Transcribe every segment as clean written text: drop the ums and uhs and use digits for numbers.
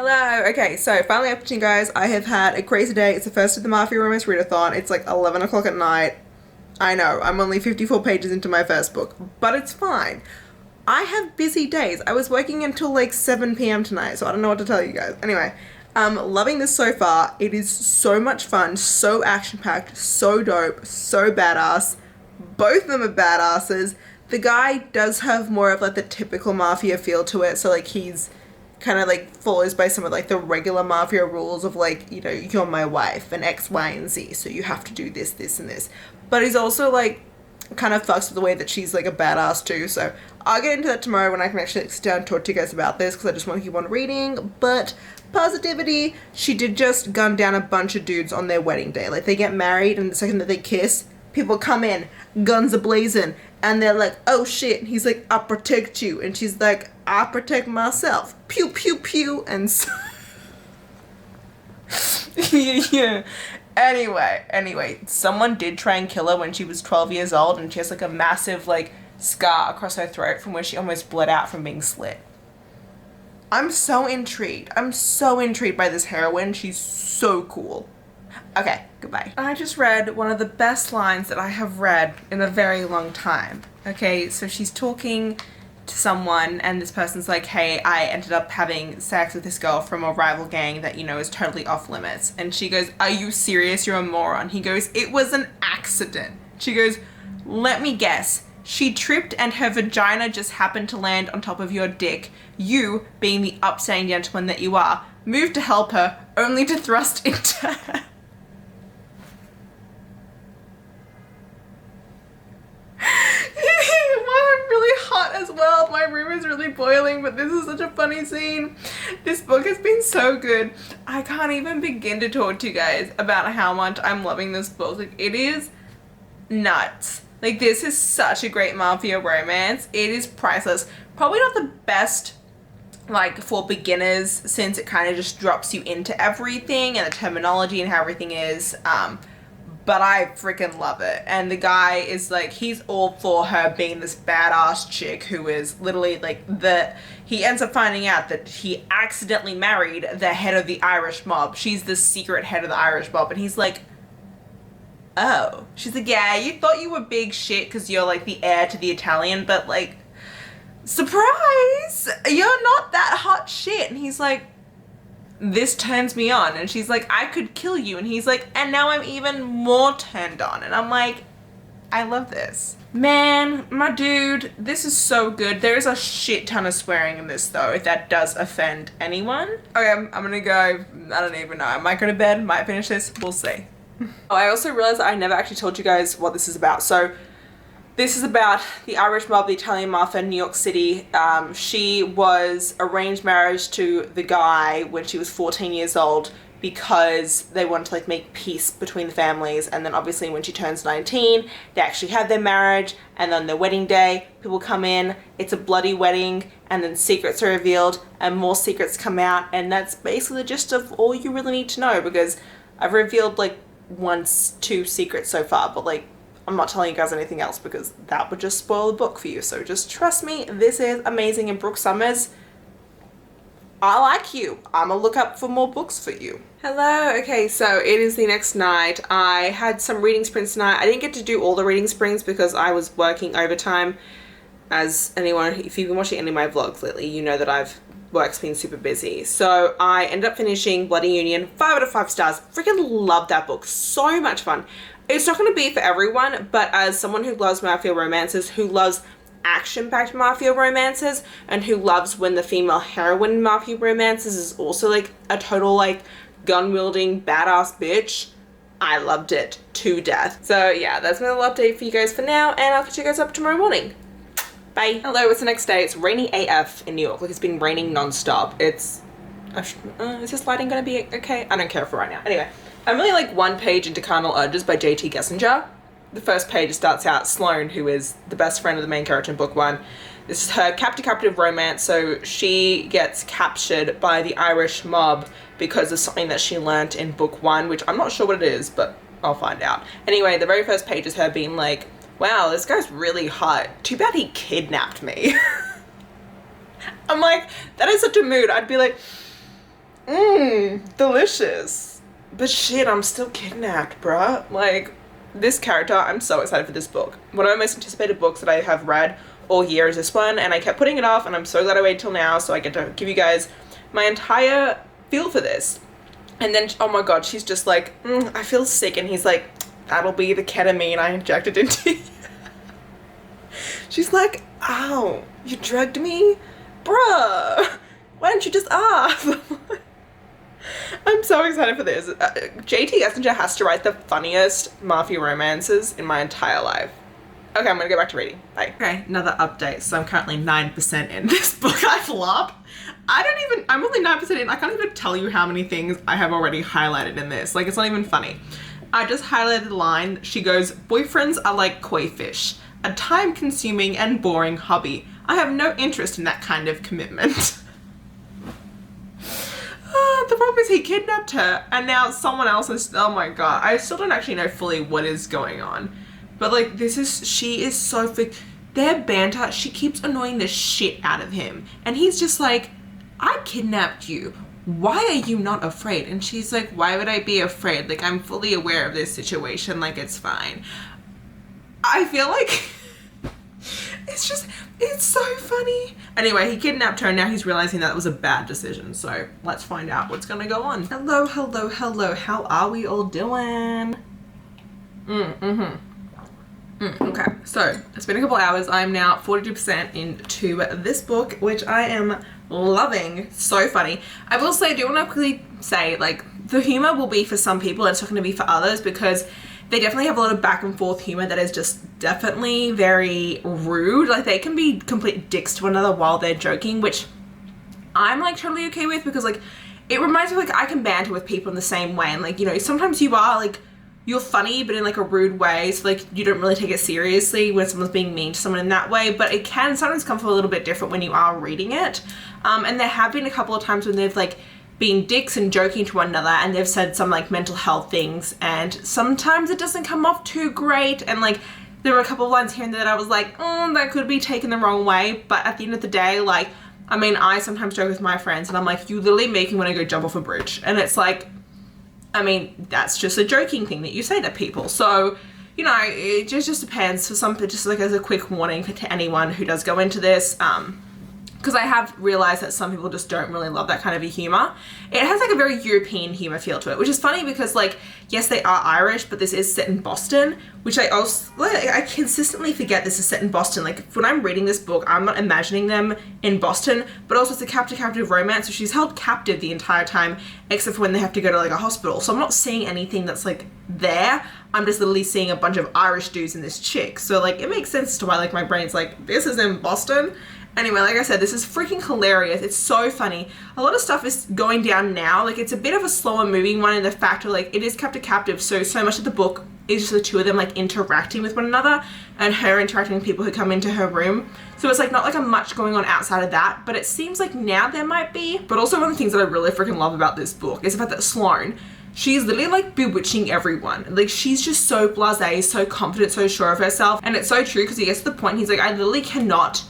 Hello. Okay, so finally updating guys. I have had a crazy day. It's the first of the Mafia Romance Readathon. It's like 11 o'clock at night. I know, I'm only 54 pages into my first book, but it's fine. I have busy days. I was working until like 7 p.m. tonight, so I don't know what to tell you guys. Anyway, loving this so far. It is so much fun, so action-packed, so dope, so badass. Both of them are badasses. The guy does have more of like the typical mafia feel to it, so like he's kind of like follows by some of like the regular mafia rules of like, you know, you're my wife and X, Y, and Z, so you have to do this, this, and this. But he's also like kind of fucks with the way that she's like a badass too, so I'll get into that tomorrow when I can actually sit down and talk to you guys about this because I just want to keep on reading. But positivity, she did just gun down a bunch of dudes on their wedding day. Like they get married and the second that they kiss, people come in, guns a blazing, and they're like, oh shit, and he's like, I'll protect you, and she's like, I'll protect myself, pew pew pew, and so yeah. Anyway, someone did try and kill her when she was 12 years old, and she has like a massive like scar across her throat from where she almost bled out from being slit. I'm so intrigued by this heroine. She's so cool. Okay, goodbye. I just read one of the best lines that I have read in a very long time. Okay, so she's talking to someone and this person's like, hey, I ended up having sex with this girl from a rival gang that, you know, is totally off limits. And she goes, are you serious? You're a moron. He goes, it was an accident. She goes, let me guess. She tripped and her vagina just happened to land on top of your dick. You, being the upstanding gentleman that you are, moved to help her only to thrust into her. I'm really hot as well. My room is really boiling, but this is such a funny scene. This book has been so good. I can't even begin to talk to you guys about how much I'm loving this book. Like, it is nuts. Like, this is such a great mafia romance. It is priceless. Probably not the best, like, for beginners, since it kind of just drops you into everything and the terminology and how everything is. But I freaking love it. And the guy is like, he's all for her being this badass chick who is literally like he ends up finding out that he accidentally married the head of the Irish mob. She's the secret head of the Irish mob. And he's like, oh. She's like, yeah, you thought you were big shit because you're like the heir to the Italian, but like, surprise, you're not that hot shit. And he's like, this turns me on. And she's like, I could kill you. And he's like, and now I'm even more turned on. And I'm like, I love this. Man, my dude, this is so good. There is a shit ton of swearing in this though, if that does offend anyone. Okay, I'm gonna go, I don't even know. I might go to bed, might finish this, we'll see. Oh, I also realized I never actually told you guys what this is about. So this is about the Irish mob, the Italian mafia in New York City. She was arranged marriage to the guy when she was 14 years old because they wanted to like make peace between the families. And then obviously when she turns 19, they actually have their marriage, and then their wedding day, people come in, it's a bloody wedding, and then secrets are revealed and more secrets come out. And that's basically the gist of all you really need to know, because I've revealed like 2 secrets so far, but like, I'm not telling you guys anything else because that would just spoil the book for you. So just trust me, this is amazing. And Brooke Summers, I like you. I'm gonna look up for more books for you. Hello. Okay, so it is the next night. I had some reading sprints tonight. I didn't get to do all the reading sprints because I was working overtime. As anyone, if you've been watching any of my vlogs lately, you know that work's been super busy. So I ended up finishing Bloody Union, 5 out of 5 stars. Freaking love that book. So much fun. It's not going to be for everyone, but as someone who loves mafia romances, who loves action-packed mafia romances, and who loves when the female heroine mafia romances is also like a total like gun-wielding badass bitch, I loved it to death. So yeah, that's my little update for you guys for now, and I'll catch you guys up tomorrow morning. Bye. Hello, it's the next day. It's rainy AF in New York. Like, it's been raining non-stop. Is this lighting gonna be okay? I don't care for right now. Anyway, I'm really like 1 page into Carnal by J.T. Gessinger. The first page starts out Sloane, who is the best friend of the main character in book 1. This is her captive romance, so she gets captured by the Irish mob because of something that she learnt in book 1, which I'm not sure what it is, but I'll find out. Anyway, the very first page is her being like, wow, this guy's really hot. Too bad he kidnapped me. I'm like, that is such a mood. I'd be like, Delicious. But shit, I'm still kidnapped, bruh. Like, this character, I'm so excited for this book. One of my most anticipated books that I have read all year is this one, and I kept putting it off, and I'm so glad I waited till now so I get to give you guys my entire feel for this. And then, oh my god, she's just like, I feel sick, and he's like, that'll be the ketamine I injected into you. She's like, oh, you drugged me? Bruh, why don't you just ask? I'm so excited for this. J.T. Gessinger has to write the funniest mafia romances in my entire life. Okay, I'm gonna go back to reading. Bye. Okay, another update. So I'm currently 9% in this book. I've loved. I'm only 9% in. I can't even tell you how many things I have already highlighted in this. Like, it's not even funny. I just highlighted the line. She goes, boyfriends are like koi fish, a time-consuming and boring hobby. I have no interest in that kind of commitment. The problem is he kidnapped her, and now someone else is, oh my god. I still don't actually know fully what is going on. But like, she is so thick. Their banter, she keeps annoying the shit out of him. And he's just like, I kidnapped you. Why are you not afraid? And she's like, why would I be afraid? Like, I'm fully aware of this situation. Like, it's fine. I feel like it's so funny. Anyway, he kidnapped her, and now he's realizing that it was a bad decision. So let's find out what's gonna go on. Hello, hello, hello. How are we all doing? Okay, so it's been a couple hours. I'm now 42% into this book, which I am loving. So funny. I will say, I do want to quickly say, like, the humor will be for some people, it's not going to be for others, because they definitely have a lot of back and forth humor that is just definitely very rude. Like, they can be complete dicks to one another while they're joking, which I'm like totally okay with, because like, it reminds me, like, I can banter with people in the same way, and like, you know, sometimes you are like, you're funny, but in like a rude way, so like you don't really take it seriously when someone's being mean to someone in that way, but it can sometimes come from a little bit different when you are reading it. And there have been a couple of times when they've like been dicks and joking to one another, and they've said some like mental health things, and sometimes it doesn't come off too great, and like there were a couple of lines here and there that I was like, that could be taken the wrong way, but at the end of the day, like, I mean, I sometimes joke with my friends, and I'm like, you literally make me want to go jump off a bridge, and it's like, I mean, that's just a joking thing that you say to people. So, you know, it just depends. For some, just like as a quick warning to anyone who does go into this, because I have realized that some people just don't really love that kind of a humor. It has like a very European humor feel to it, which is funny because like, yes, they are Irish, but this is set in Boston, which I also, like, I consistently forget this is set in Boston. Like, when I'm reading this book, I'm not imagining them in Boston, but also it's a captive romance, so she's held captive the entire time, except for when they have to go to like a hospital. So I'm not seeing anything that's like there. I'm just literally seeing a bunch of Irish dudes and this chick. So like, it makes sense to why like my brain's like, this is in Boston. Anyway, like I said, this is freaking hilarious. It's so funny. A lot of stuff is going down now. Like, it's a bit of a slower moving one in the fact of like, it is captive, so much of the book is just the two of them like interacting with one another, and her interacting with people who come into her room. So it's like not like a much going on outside of that, but it seems like now there might be. But also one of the things that I really freaking love about this book is the fact that Sloane, she's literally like bewitching everyone. Like, she's just so blasé, so confident, so sure of herself. And it's so true, because he gets to the point, he's like, I literally cannot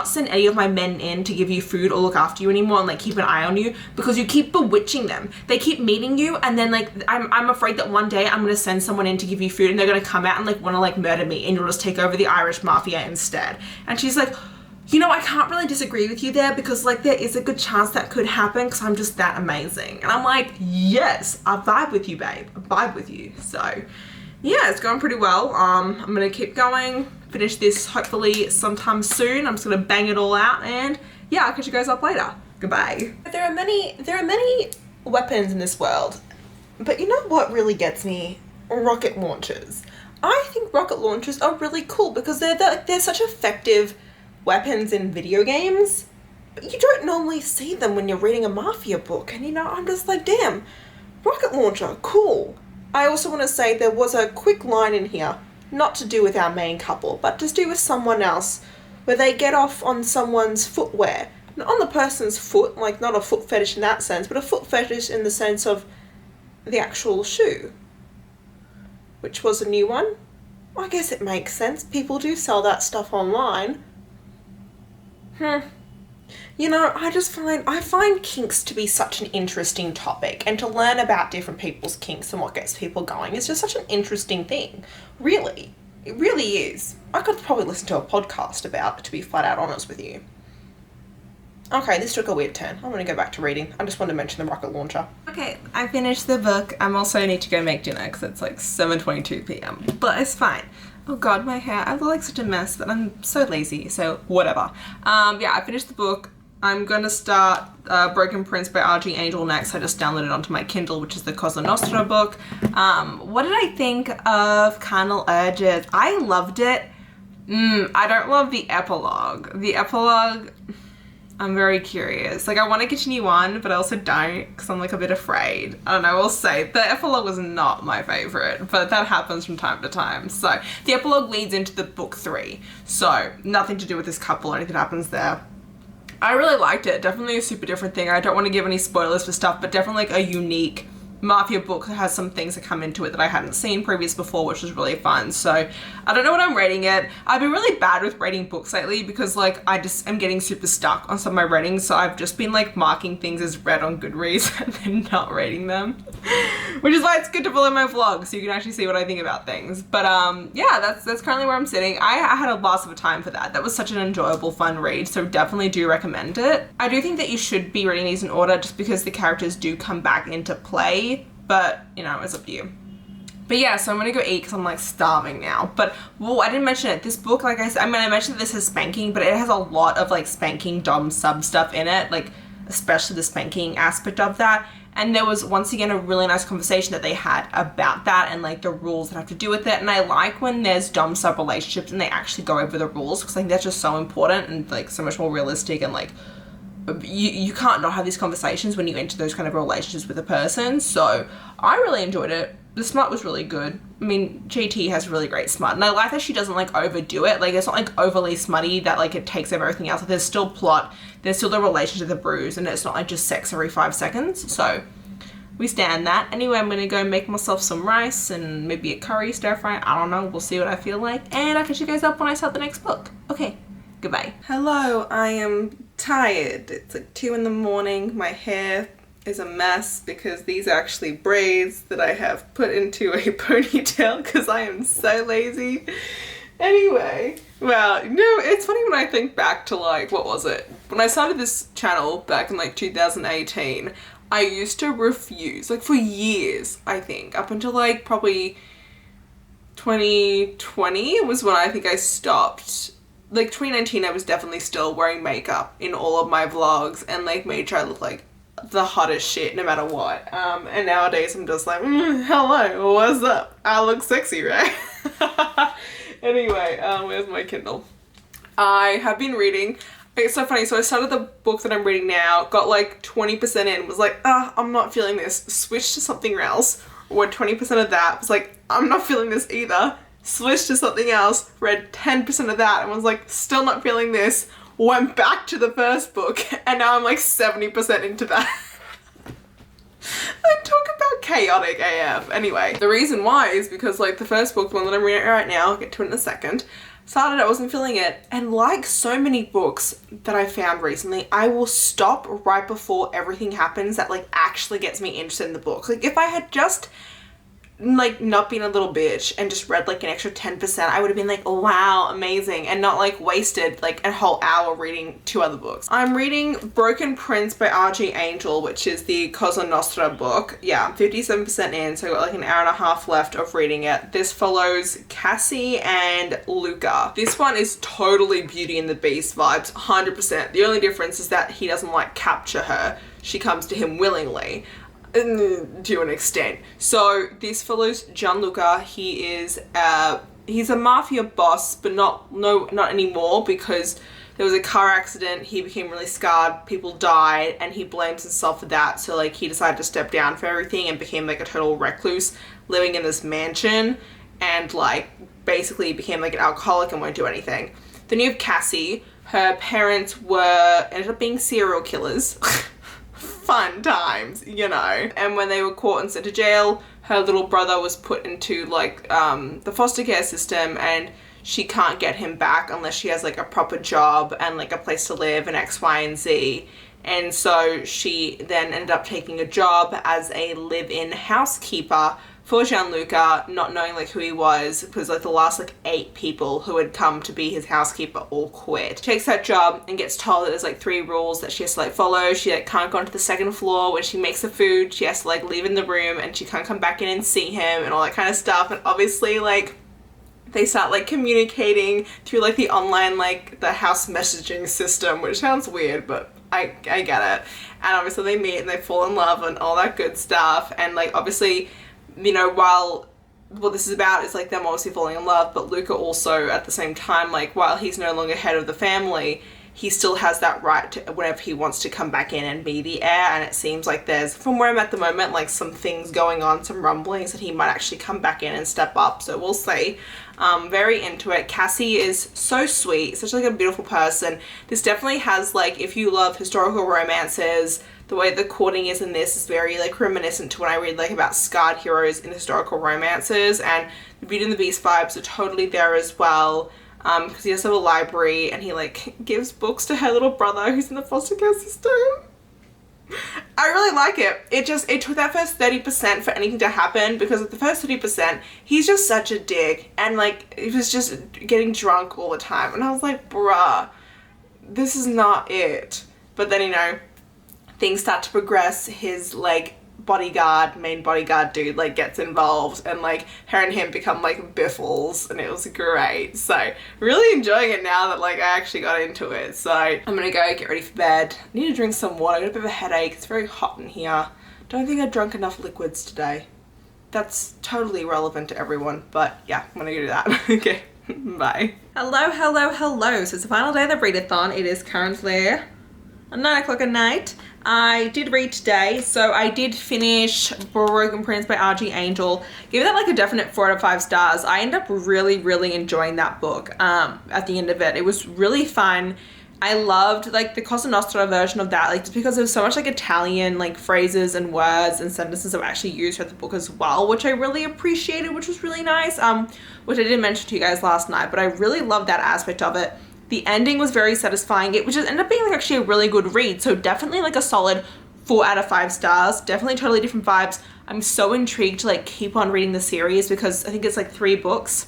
send any of my men in to give you food or look after you anymore and like keep an eye on you, because you keep bewitching them. They keep meeting you, and then like I'm afraid that one day I'm gonna send someone in to give you food, and they're gonna come out and like wanna like murder me, and you'll just take over the Irish mafia instead. And she's like, you know, I can't really disagree with you there, because like there is a good chance that could happen, because I'm just that amazing. And I'm like, yes, I vibe with you, babe. I vibe with you. So yeah, it's going pretty well. I'm gonna keep going, finish this hopefully sometime soon. I'm just gonna bang it all out, and yeah, I'll catch you guys up later. Goodbye. There are many weapons in this world, but you know what really gets me? Rocket launchers. I think rocket launchers are really cool because they're such effective weapons in video games, but you don't normally see them when you're reading a mafia book, and you know, I'm just like, damn, rocket launcher, cool. I also want to say there was a quick line in here, not to do with our main couple, but to do with someone else, where they get off on someone's footwear. Not on the person's foot, like not a foot fetish in that sense, but a foot fetish in the sense of the actual shoe, which was a new one. I guess it makes sense. People do sell that stuff online. You know, I find kinks to be such an interesting topic, and to learn about different people's kinks and what gets people going is just such an interesting thing. Really. It really is. I could probably listen to a podcast about it, to be flat out honest with you. Okay, this took a weird turn. I'm going to go back to reading. I just wanted to mention the rocket launcher. Okay, I finished the book. I'm also need to go make dinner because it's like 7:22 p.m. But it's fine. Oh god, my hair. I look like such a mess, but I'm so lazy, so whatever. Yeah, I finished the book. I'm going to start Broken Prince by R.G. Angel next. I just downloaded it onto my Kindle, which is the ᴛᴏᴛᴏᴅ book. What did I think of Carnal Urges? I loved it. I don't love the epilogue. The epilogue, I'm very curious. Like, I want to continue on, but I also don't because I'm like a bit afraid. I don't know, we'll say. The epilogue was not my favorite, but that happens from time to time. So the epilogue leads into the book 3. So nothing to do with this couple or anything that happens there. I really liked it. Definitely a super different thing. I don't want to give any spoilers for stuff, but definitely like a unique Mafia book that has some things that come into it that I hadn't seen before, which was really fun. So I don't know what I'm rating it. I've been really bad with rating books lately because like I just am getting super stuck on some of my ratings. So I've just been like marking things as read on Goodreads and then not rating them, which is why it's good to follow my vlog so you can actually see what I think about things. But yeah, that's currently where I'm sitting. I had a blast of a time for that. That was such an enjoyable, fun read. So definitely do recommend it. I do think that you should be reading these in order just because the characters do come back into play. But, you know, it's up to you. But yeah, so I'm gonna go eat because I'm like starving now. But, well, I didn't mention it. This book, like I said, I mean, I mentioned that this has spanking, but it has a lot of like spanking dom sub stuff in it, like especially the spanking aspect of that. And there was, once again, a really nice conversation that they had about that and like the rules that have to do with it. And I like when there's dom sub relationships and they actually go over the rules because I think that's just so important and like so much more realistic and like you can't not have these conversations when you enter those kind of relationships with a person. So I really enjoyed it. The smut was really good. I mean, JT has really great smut, and I like that she doesn't like overdo it. Like, it's not like overly smutty that like it takes over everything else. Like, there's still plot, there's still the relationship, the bruise, and it's not like just sex every 5 seconds. So we stand that. Anyway, I'm gonna go make myself some rice and maybe a curry stir fry. I don't know, we'll see what I feel like, and I'll catch you guys up when I start the next book. Okay, goodbye. Hello, I am tired. It's like 2 in the morning. My hair is a mess because these are actually braids that I have put into a ponytail because I am so lazy. Anyway, well, no, it's funny when I think back to like, what was it? When I started this channel back in like 2018, I used to refuse, like for years, I think, up until like probably 2020 was when I think I stopped. Like 2019, I was definitely still wearing makeup in all of my vlogs and like made sure I look like the hottest shit no matter what. And nowadays I'm just like, hello, what's up? I look sexy, right? Anyway, where's my Kindle? I have been reading. It's so funny. So I started the book that I'm reading now, got like 20% in, was like, I'm not feeling this. Switched to something else. Read 20% of that. Was like, I'm not feeling this either. Switched to something else, read 10% of that and was like, still not feeling this, went back to the first book, and now I'm like 70% into that. I talk about chaotic AF. Anyway, the reason why is because like the first book, the one that I'm reading right now, I'll get to it in a second, started, I wasn't feeling it, and like so many books that I found recently, I will stop right before everything happens that like actually gets me interested in the book. Like if I had just like not being a little bitch and just read like an extra 10%, I would have been like, oh, wow, amazing, and not like wasted like a whole hour reading 2 other books. I'm reading Broken Prince by R.G. Angel, which is the ᴛᴏᴛᴏᴅ book. Yeah, 57% in, so I got like an hour and a half left of reading it. This follows Cassie and Luca. This one is totally Beauty and the Beast vibes, 100%. The only difference is that he doesn't like capture her. She comes to him willingly. To an extent. So this follows Gianluca. He is he's a mafia boss, but not anymore because there was a car accident. He became really scarred, people died, and he blames himself for that. So like he decided to step down for everything and became like a total recluse, living in this mansion, and like basically became like an alcoholic and won't do anything. Then you have Cassie. Her parents ended up being serial killers. Fun times, you know. And when they were caught and sent to jail, her little brother was put into like the foster care system, and she can't get him back unless she has like a proper job and like a place to live and X, Y, and Z. And so she then ended up taking a job as a live-in housekeeper for Gianluca, not knowing like who he was, because like the last like 8 people who had come to be his housekeeper all quit. She takes that job and gets told that there's like 3 rules that she has to like follow. She like can't go onto the 2nd floor when she makes the food. She has to like leave in the room, and she can't come back in and see him and all that kind of stuff. And obviously like they start like communicating through like the online, like the house messaging system, which sounds weird, but I get it. And obviously they meet and they fall in love and all that good stuff. And like obviously, you know, while what this is about is like them obviously falling in love, but Luca also at the same time, like while he's no longer head of the family, he still has that right to whenever he wants to come back in and be the heir. And it seems like there's, from where I'm at the moment, like some things going on, some rumblings that he might actually come back in and step up. So we'll see. Very into it. Cassie is so sweet, such like a beautiful person. This definitely has like, if you love historical romances, the way the courting is in this is very like reminiscent to when I read like about scarred heroes in historical romances, and the Beauty and the Beast vibes are totally there as well. Because he does have a library and he like gives books to her little brother who's in the foster care system. I really like it. It took that first 30% for anything to happen, because at the first 30%, he's just such a dick, and like he was just getting drunk all the time, and I was like, bruh, this is not it. But then, you know, things start to progress. His like main bodyguard dude like gets involved, and like her and him become like biffles, and it was great. So really enjoying it now that like I actually got into it. So I'm gonna go get ready for bed. Need to drink some water. I got a bit of a headache. It's very hot in here. Don't think I drank enough liquids today. That's totally irrelevant to everyone, but yeah, I'm gonna go do that. Okay, bye. Hello. So it's the final day of the readathon. It is currently 9 o'clock at night. I did read today, so I did finish Broken Prince by R.G. Angel. Give that like a definite 4 out of 5 stars. I ended up really enjoying that book at the end of it. It was really fun. I loved like the Cosa Nostra version of that, like just because there's so much like Italian like phrases and words and sentences that were actually used throughout the book as well, which I really appreciated, which was really nice, which I didn't mention to you guys last night, but I really loved that aspect of it. The ending was very satisfying. It just ended up being like actually a really good read. So definitely like a solid 4 out of 5 stars. Definitely totally different vibes. I'm so intrigued to like keep on reading the series, because I think it's like 3 books.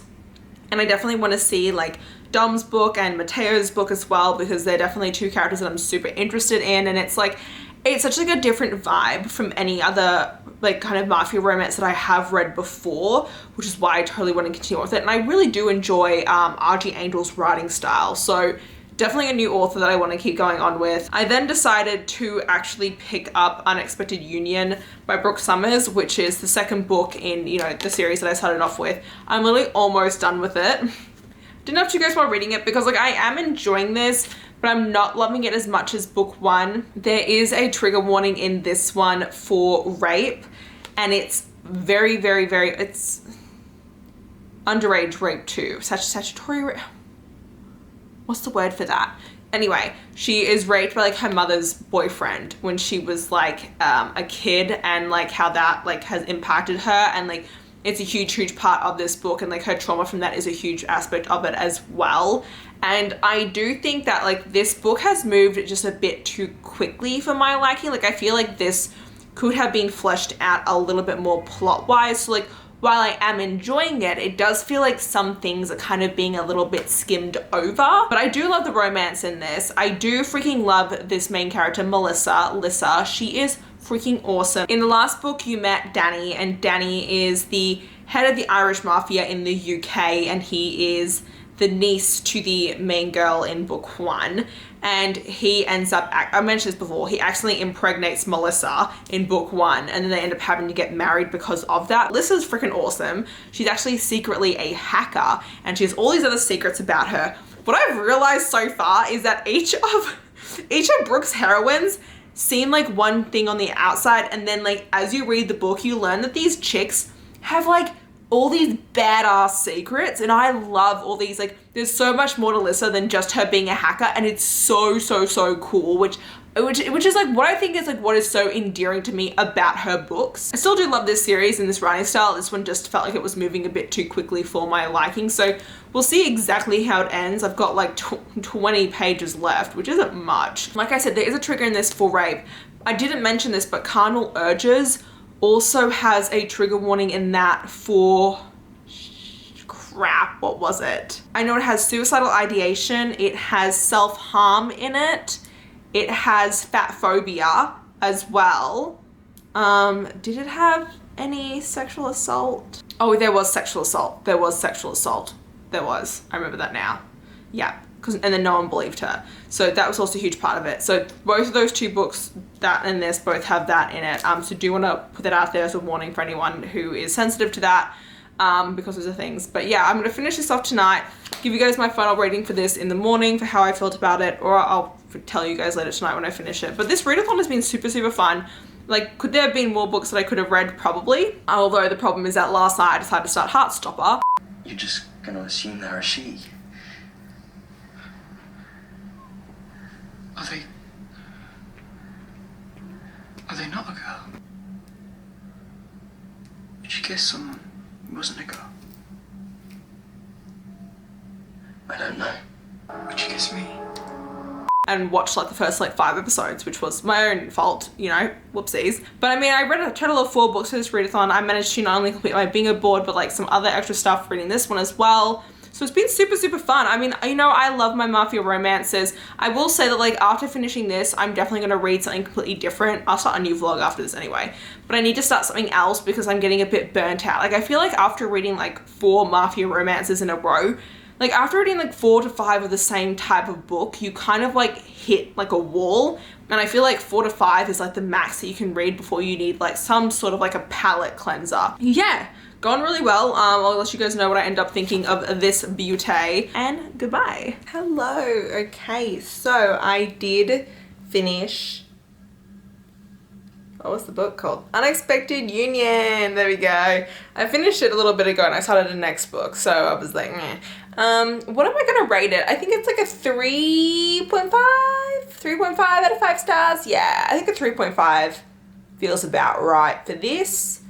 And I definitely want to see like Dom's book and Matteo's book as well, because they're definitely 2 characters that I'm super interested in. And it's like, it's such like a different vibe from any other like kind of mafia romance that I have read before, which is why I totally want to continue with it. And I really do enjoy R.G. Angel's writing style. So definitely a new author that I want to keep going on with. I then decided to actually pick up Unexpected Union by Brooke Summers, which is the 2nd book in, you know, the series that I started off with. I'm literally almost done with it. Didn't have to go while reading it, because like I am enjoying this, but I'm not loving it as much as book 1. There is a trigger warning in this one for rape, and it's very, it's underage rape too. Statutory rape? What's the word for that? Anyway, she is raped by like her mother's boyfriend when she was like a kid, and like how that like has impacted her, and like it's a huge part of this book, and like her trauma from that is a huge aspect of it as well. And I do think that like this book has moved just a bit too quickly for my liking. Like I feel like this could have been fleshed out a little bit more plot wise. So like while I am enjoying it, it does feel like some things are kind of being a little bit skimmed over. But I do love the romance in this. I do freaking love this main character, Lissa. She is freaking awesome. In the last book you met Danny, and Danny is the head of the Irish Mafia in the UK, and he is the niece to the main girl in book 1, and he ends up, I mentioned this before, he accidentally impregnates Melissa in book 1, and then they end up having to get married because of that. Melissa's freaking awesome. She's actually secretly a hacker, and she has all these other secrets about her. What I've realized so far is that each of Brooke's heroines seem like one thing on the outside, and then like as you read the book you learn that these chicks have like all these badass secrets, and I love all these, like, there's so much more to Alyssa than just her being a hacker, and it's so cool, which is like what I think is like what is so endearing to me about her books. I still do love this series and this writing style. This one just felt like it was moving a bit too quickly for my liking, so we'll see exactly how it ends. I've got like 20 pages left, which isn't much. Like I said, there is a trigger in this for rape. I didn't mention this, but carnal urges also has a trigger warning in that for crap, what was it? I know it has suicidal ideation, it has self-harm in it, it has fat phobia as well. Did it have any sexual assault? Oh, there was sexual assault. There was. I remember that now. Yeah. And then no one believed her. So that was also a huge part of it. So both of those two books, that and this, both have that in it. So do want to put that out there as a warning for anyone who is sensitive to that, because those are things. But yeah, I'm going to finish this off tonight, give you guys my final rating for this in the morning for how I felt about it, or I'll tell you guys later tonight when I finish it. But this readathon has been super fun. Like, could there have been more books that I could have read? Probably. Although the problem is that last night I decided to start Heartstopper. You're just going to assume they're a she. Are they not a girl? Did you kiss someone who wasn't a girl? I don't know. Would you kiss me? And watched like the first like 5 episodes, which was my own fault, you know, whoopsies. But I mean, I read a total of 4 books for this readathon. I managed to not only complete my bingo board, but like some other extra stuff reading this one as well. So it's been super fun. I mean, you know, I love my Mafia romances. I will say that like after finishing this, I'm definitely going to read something completely different. I'll start a new vlog after this anyway, but I need to start something else because I'm getting a bit burnt out. Like I feel like after reading like 4 Mafia romances in a row, like after reading like 4 to 5 of the same type of book, you kind of like hit like a wall. And I feel like 4 to 5 is like the max that you can read before you need like some sort of like a palate cleanser. Yeah. Gone really well. I'll let you guys know what I end up thinking of this beauty, and goodbye. Hello. Okay, so I did finish, what was the book called? Unexpected Union. There we go. I finished it a little bit ago and I started the next book, so I was like, meh. What am I gonna rate it? I think it's like a 3.5 out of 5 stars. Yeah, I think a 3.5 feels about right for this,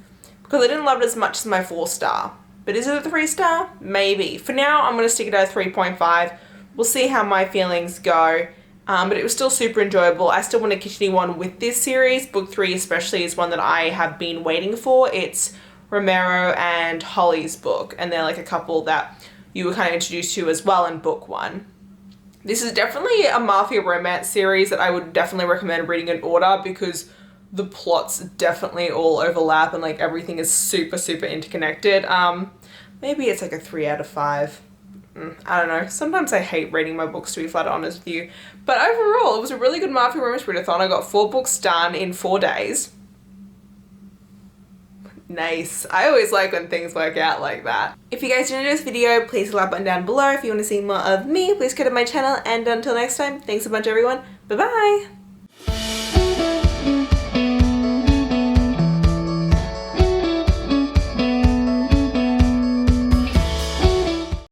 because I didn't love it as much as my 4-star. But is it a 3-star? Maybe. For now, I'm going to stick it at a 3.5. We'll see how my feelings go. But it was still super enjoyable. I still want to continue on with this series. Book 3 especially is one that I have been waiting for. It's Romero and Holly's book. And they're like a couple that you were kind of introduced to as well in book 1. This is definitely a Mafia romance series that I would definitely recommend reading in order, because the plots definitely all overlap and like everything is super interconnected. Maybe it's like a 3 out of 5. I don't know. Sometimes I hate reading my books, to be flat honest with you. But overall, it was a really good Mafia Romance readathon. I got 4 books done in 4 days. Nice. I always like when things work out like that. If you guys enjoyed this video, please hit the like button down below. If you want to see more of me, please go to my channel. And until next time, thanks a bunch everyone. Bye bye.